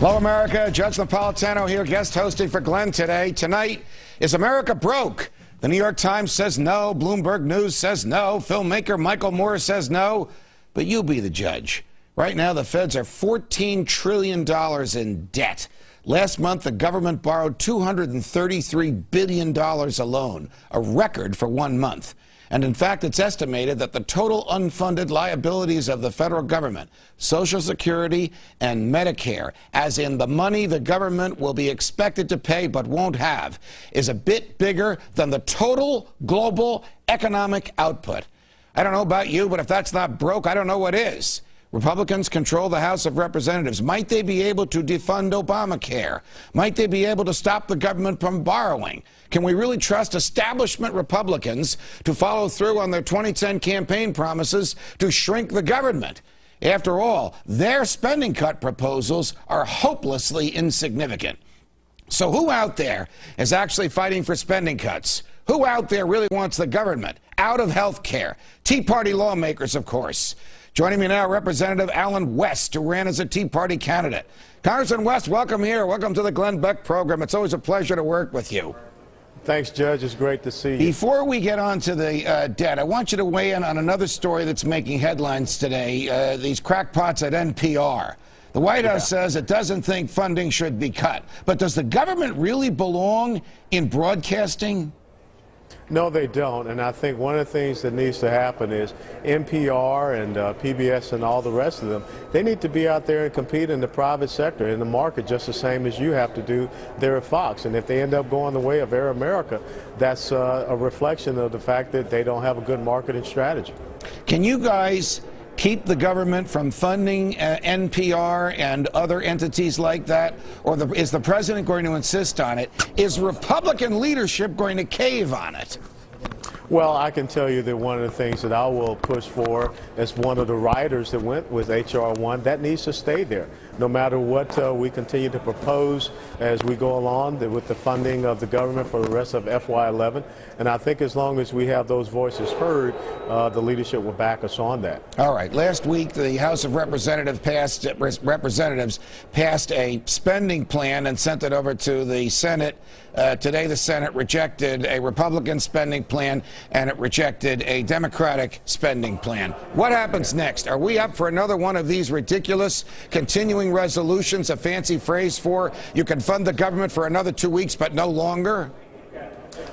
Hello, America. Judge Napolitano here, guest hosting for Glenn today. Tonight, is America broke? The New York Times says no. Bloomberg News says no. Filmmaker Michael Moore says no. But you be the judge. Right now, the feds are $14 trillion in debt. Last month, the government borrowed $233 billion alone, a record for 1 month. And in fact, it's estimated that the total unfunded liabilities of the federal government, Social Security and Medicare, as in the money the government will be expected to pay but won't have, is a bit bigger than the total global economic output. I don't know about you, but if that's not broke, I don't know what is. Republicans control the House of Representatives. Might they be able to defund Obamacare? Might they be able to stop the government from borrowing? Can we really trust establishment Republicans to follow through on their 2010 campaign promises to shrink the government? After all, their spending cut proposals are hopelessly insignificant. So who out there is actually fighting for spending cuts? Who out there really wants the government out of health care? Tea Party lawmakers, of course. Joining me now, Representative Allen West, who ran as a Tea Party candidate. Congressman West, welcome here. Welcome to the Glenn Beck program. It's always a pleasure to work with you. Thanks, Judge. It's great to see you. Before we get on to the debt, I want you to weigh in on another story that's making headlines today, these crackpots at NPR. The White House says it doesn't think funding should be cut. But does the government really belong in broadcasting? No, they don't. And I think one of the things that needs to happen is NPR and PBS and all the rest of them, they need to be out there and compete in the private sector, in the market, just the same as you have to do there at Fox. And if they end up going the way of Air America, that's a reflection of the fact that they don't have a good marketing strategy. Can you guys keep the government from funding NPR and other entities like that? Or is the president going to insist on it? Is Republican leadership going to cave on it? Well, I can tell you that one of the things that I will push for as one of the writers that went with H.R. 1, that needs to stay there. No matter what we continue to propose as we go along with the funding of the government for the rest of FY11. And I think as long as we have those voices heard, the leadership will back us on that. All right. Last week, the House of Representatives passed a spending plan and sent it over to the Senate. Today, the Senate rejected a Republican spending plan, and it rejected a Democratic spending plan. What happens next? Are we up for another one of these ridiculous continuing resolutions, a fancy phrase for you can fund the government for another 2 weeks but no longer?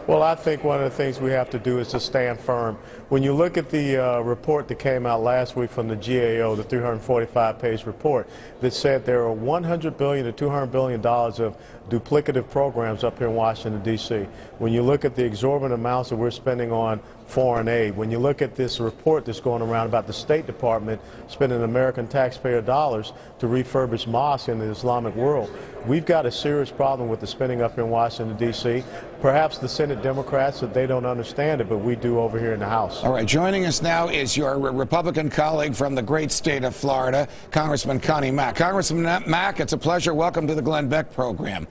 Well, I think one of the things we have to do is to stand firm. When you look at the report that came out last week from the GAO, the 345-page report, that said there are $100 billion to $200 billion of duplicative programs up here in Washington, D.C. When you look at the exorbitant amounts that we're spending on foreign aid, when you look at this report that's going around about the State Department spending American taxpayer dollars to refurbish mosques in the Islamic world, we've got a serious problem with the spending up here in Washington, D.C. Perhaps the Senate Democrats, that they don't understand it, but we do over here in the House. All right, joining us now is your Republican colleague from the great state of Florida, Congressman Connie Mack. Congressman Mack, it's a pleasure. Welcome to the Glenn Beck program.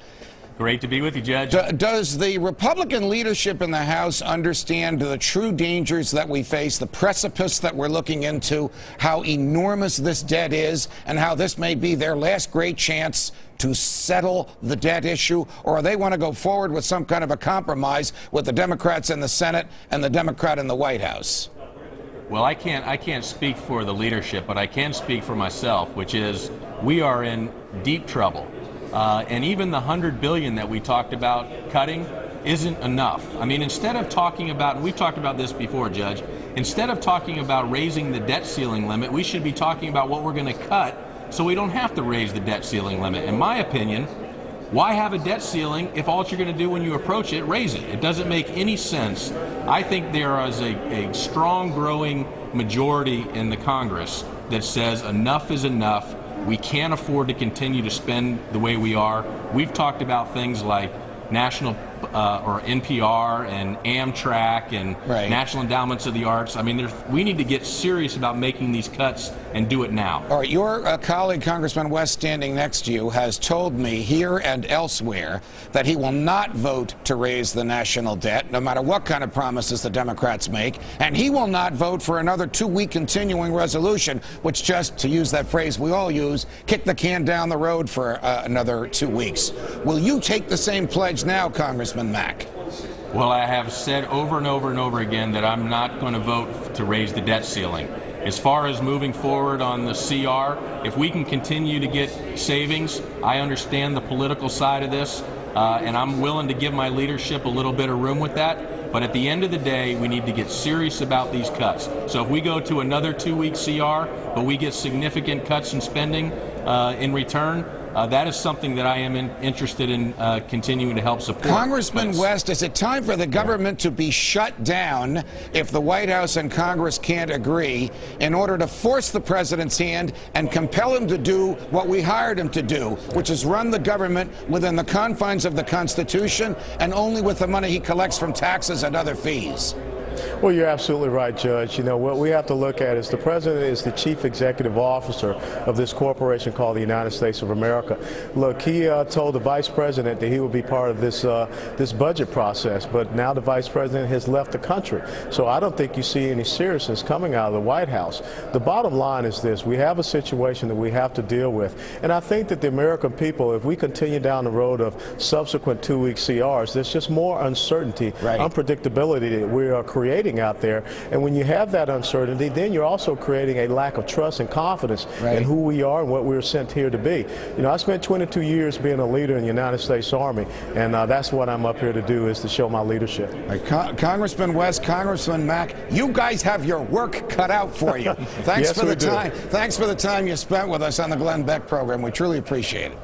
Great to be with you, Judge. Does the Republican leadership in the House understand the true dangers that we face, the precipice that we're looking into, how enormous this debt is, and how this may be their last great chance to settle the debt issue? Or they want to go forward with some kind of a compromise with the Democrats in the Senate and the Democrat in the White House? Well, I can't speak for the leadership, but I can speak for myself, which is we are in deep trouble. And even the $100 billion that we talked about cutting isn't enough. I mean, instead of talking about, and we've talked about this before, Judge, instead of talking about raising the debt ceiling limit, we should be talking about what we're going to cut so we don't have to raise the debt ceiling limit. In my opinion, why have a debt ceiling if all you're going to do when you approach it, raise it? It doesn't make any sense. I think there is a strong growing majority in the Congress that says enough is enough. We can't afford to continue to spend the way we are. We've talked about things like national or NPR and Amtrak and National Endowments of the Arts. I mean, we need to get serious about making these cuts and do it now. All right, your colleague, Congressman West, standing next to you, has told me here and elsewhere that he will not vote to raise the national debt, no matter what kind of promises the Democrats make, and he will not vote for another 2-week continuing resolution, which, just to use that phrase we all use, kick the can down the road for another 2 weeks. Will you take the same pledge now, Congressman Mack? Well, I have said over and over and over again that I'm not going to vote to raise the debt ceiling. As far as moving forward on the CR, if we can continue to get savings, I understand the political side of this, and I'm willing to give my leadership a little bit of room with that. But at the end of the day, we need to get serious about these cuts. So if we go to another 2-week CR, but we get significant cuts in spending in return, that is something that I am interested in continuing to help support. Congressman West, is it time for the government to be shut down if the White House and Congress can't agree, in order to force the president's hand and compel him to do what we hired him to do, which is run the government within the confines of the Constitution and only with the money he collects from taxes and other fees? Well, you're absolutely right, Judge. You know, what we have to look at is the president is the chief executive officer of this corporation called the United States of America. Look, he told the vice president that he would be part of this this budget process, but now the vice president has left the country. So I don't think you see any seriousness coming out of the White House. The bottom line is this: we have a situation that we have to deal with, and I think that the American people, if we continue down the road of subsequent 2-week CRs, there's just more uncertainty, unpredictability that we are creating out there. And when you have that uncertainty, then you're also creating a lack of trust and confidence in who we are and what we were sent here to be. You know, I spent 22 years being a leader in the United States Army, and that's what I'm up here to do, is to show my leadership. Congressman West, Congressman Mack, you guys have your work cut out for you. Thanks for the time. Thanks for the time you spent with us on the Glenn Beck program. We truly appreciate it.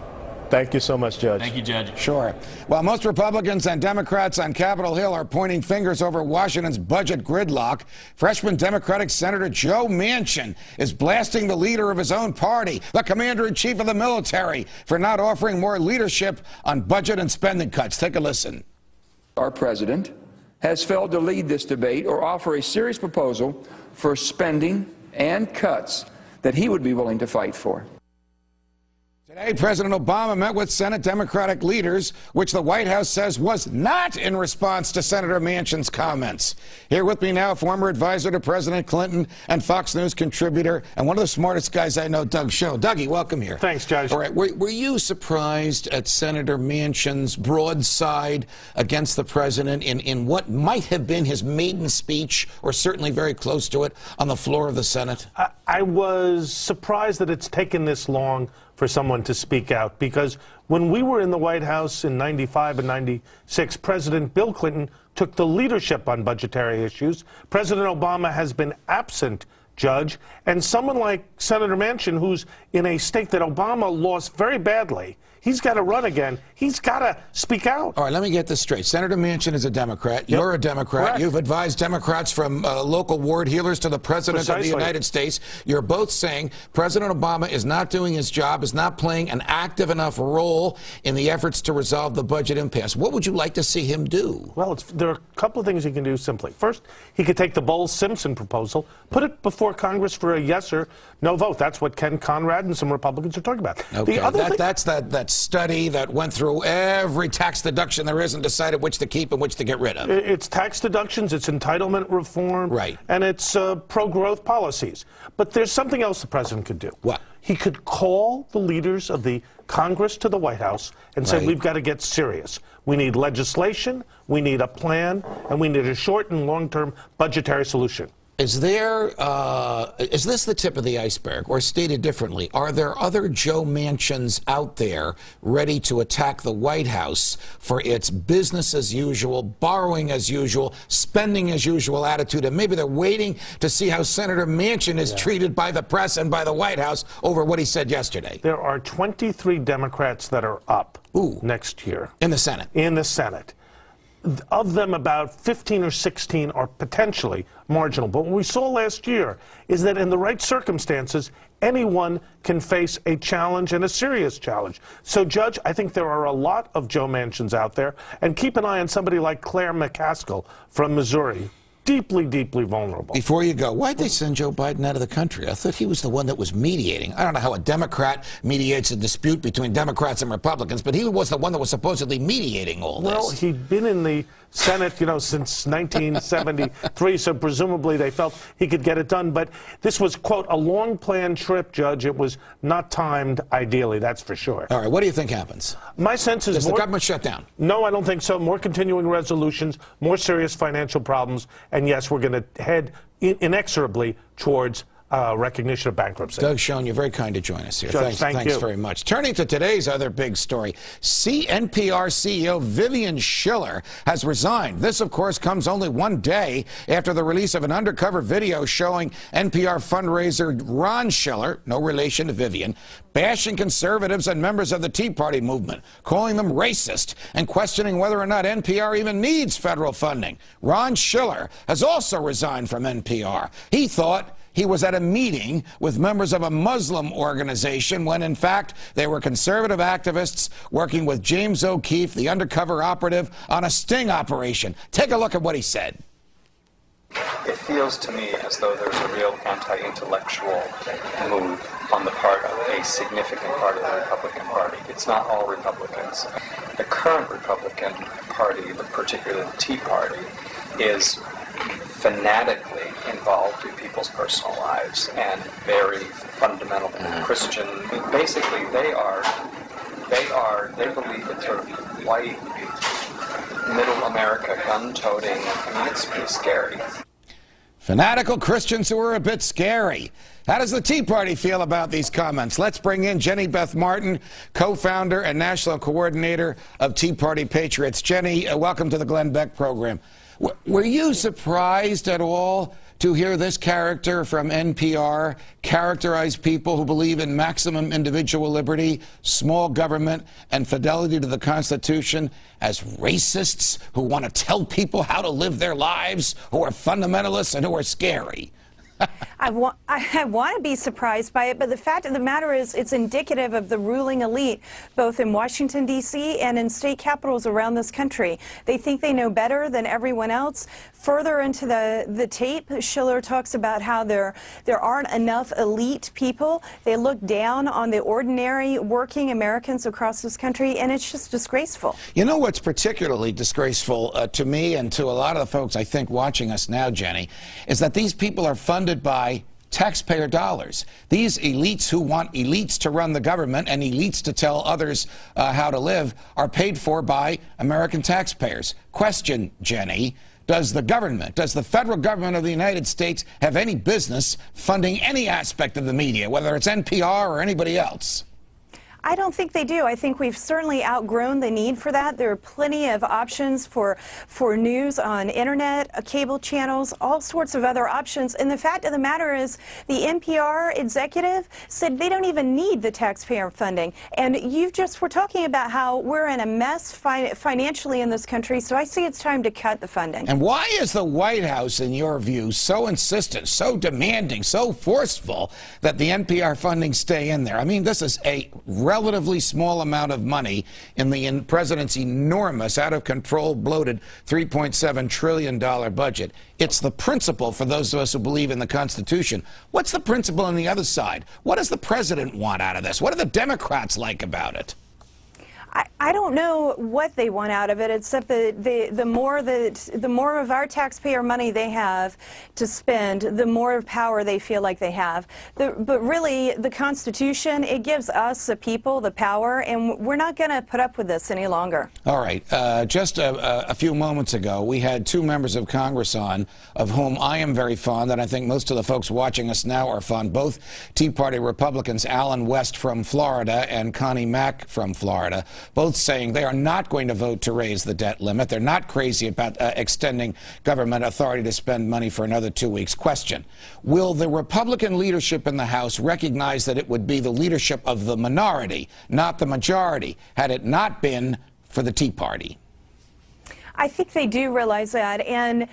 Thank you so much, Judge. Thank you, Judge. Sure. While most Republicans and Democrats on Capitol Hill are pointing fingers over Washington's budget gridlock, freshman Democratic Senator Joe Manchin is blasting the leader of his own party, the commander-in-chief of the military, for not offering more leadership on budget and spending cuts. Take a listen. Our president has failed to lead this debate or offer a serious proposal for spending and cuts that he would be willing to fight for. Today, President Obama met with Senate Democratic leaders, which the White House says was not in response to Senator Manchin's comments. Here with me now, former advisor to President Clinton and Fox News contributor, and one of the smartest guys I know, Doug Schoen. Dougie, welcome here. Thanks, Judge. All right, were you surprised at Senator Manchin's broadside against the president in what might have been his maiden speech, or certainly very close to it, on the floor of the Senate? I was surprised that it's taken this long for someone to speak out, because when we were in the White House in '95 and '96, President Bill Clinton took the leadership on budgetary issues. President Obama has been absent, Judge, and someone like Senator Manchin, who's in a state that Obama lost very badly, he's got to run again. He's got to speak out. All right, let me get this straight. Senator Manchin is a Democrat. You're a Democrat. Correct. You've advised Democrats from local ward healers to the President of the United States. You're both saying President Obama is not doing his job, is not playing an active enough role in the efforts to resolve the budget impasse. What would you like to see him do? Well, there are a couple of things he can do simply. First, he could take the Bowles-Simpson proposal, put it before Congress for a yes or no vote. That's what Ken Conrad and some Republicans are talking about. Okay, that's that study that went through every tax deduction there is and decided which to keep and which to get rid of. It's tax deductions, it's entitlement reform, and it's pro-growth policies. But there's something else the president could do. What? He could call the leaders of the Congress to the White House and say, we've got to get serious. We need legislation, we need a plan, and we need a short and long-term budgetary solution. Is this the tip of the iceberg? Or stated differently, are there other Joe Manchins out there ready to attack the White House for its business as usual, borrowing as usual, spending as usual attitude, and maybe they're waiting to see how Senator Manchin is treated by the press and by the White House over what he said yesterday? There are 23 Democrats that are up next year. In the Senate? In the Senate. Of them, about 15 or 16 are potentially marginal. But what we saw last year is that in the right circumstances, anyone can face a challenge, and a serious challenge. So, Judge, I think there are a lot of Joe Manchins out there. And keep an eye on somebody like Claire McCaskill from Missouri. Deeply, deeply vulnerable. Before you go, why'd they send Joe Biden out of the country? I thought he was the one that was mediating. I don't know how a Democrat mediates a dispute between Democrats and Republicans, but he was the one that was supposedly mediating all this. Well, he'd been in the Senate, you know, since 1973, so presumably they felt he could get it done. But this was, quote, a long-planned trip, Judge. It was not timed ideally, that's for sure. All right, what do you think happens? My sense is Does the government shut down? No, I don't think so. More continuing resolutions, more serious financial problems, and yes, we're going to head inexorably towards recognition of bankruptcy. Doug Schoen, you're very kind to join us here. Judge, Thanks very much. Turning to today's other big story, NPR CEO Vivian Schiller has resigned. This, of course, comes only one day after the release of an undercover video showing NPR fundraiser Ron Schiller, no relation to Vivian, bashing conservatives and members of the Tea Party movement, calling them racist, and questioning whether or not NPR even needs federal funding. Ron Schiller has also resigned from NPR. He thought he was at a meeting with members of a Muslim organization when, in fact, they were conservative activists working with James O'Keefe, the undercover operative, on a sting operation. Take a look at what he said. It feels to me as though there's a real anti-intellectual move on the part of a significant part of the Republican Party. It's not all Republicans. The current Republican Party, particularly the Tea Party, is fanatically involved in people's personal lives and very fundamental Christian. Basically, they believe in sort of white, middle America, gun-toting. I mean, it's pretty scary. Fanatical Christians who are a bit scary. How does the Tea Party feel about these comments? Let's bring in Jenny Beth Martin, co-founder and national coordinator of Tea Party Patriots. Jenny, welcome to the Glenn Beck program. Were you surprised at all to hear this character from NPR characterize people who believe in maximum individual liberty, small government, and fidelity to the Constitution as racists who want to tell people how to live their lives, who are fundamentalists, and who are scary? I want to be surprised by it, but the fact of the matter is it's indicative of the ruling elite, both in Washington, D.C. and in state capitals around this country. They think they know better than everyone else. Further into the tape, Schiller talks about how there aren't enough elite people. They look down on the ordinary working Americans across this country, and it's just disgraceful. You know what's particularly disgraceful to me and to a lot of the folks, I think, watching us now, Jenny, is that these people are funded by taxpayer dollars. These elites who want elites to run the government and elites to tell others how to live are paid for by American taxpayers. Question, Jenny, does the government, does the federal government of the United States have any business funding any aspect of the media, whether it's NPR or anybody else? I don't think they do. I think we've certainly outgrown the need for that. There are plenty of options for news on internet, cable channels, all sorts of other options. And the fact of the matter is the NPR executive said they don't even need the taxpayer funding. And you just were talking about how we're in a mess financially in this country, so I see it's time to cut the funding. And why is the White House, in your view, so insistent, so demanding, so forceful that the NPR funding stay in there? I mean, this is a relatively small amount of money in the president's enormous, out-of-control, bloated $3.7 trillion budget. It's the principle for those of us who believe in the Constitution. What's the principle on the other side? What does the president want out of this? What do the Democrats like about it? I don't know what they want out of it, except the more of our taxpayer money they have to spend, the more power they feel like they have. But really, the Constitution, it gives us, the people, the power, and we're not going to put up with this any longer. All right. Just a few moments ago, we had two members of Congress on, of whom I am very fond, and I think most of the folks watching us now are fond, both Tea Party Republicans, Alan West from Florida and Connie Mack from Florida, both saying they are not going to vote to raise the debt limit. They're not crazy about extending government authority to spend money for another 2 weeks. Question, will the Republican leadership in the House recognize that it would be the leadership of the minority, not the majority, had it not been for the Tea Party? I think they do realize that, and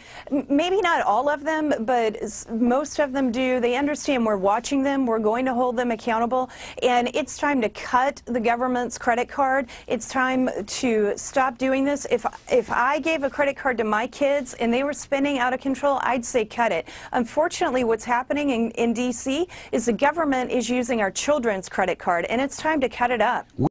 maybe not all of them, but most of them do. They understand we're watching them, we're going to hold them accountable, and it's time to cut the government's credit card. It's time to stop doing this. If I gave a credit card to my kids and they were spending out of control, I'd say cut it. Unfortunately, what's happening in D.C. is the government is using our children's credit card, and it's time to cut it up.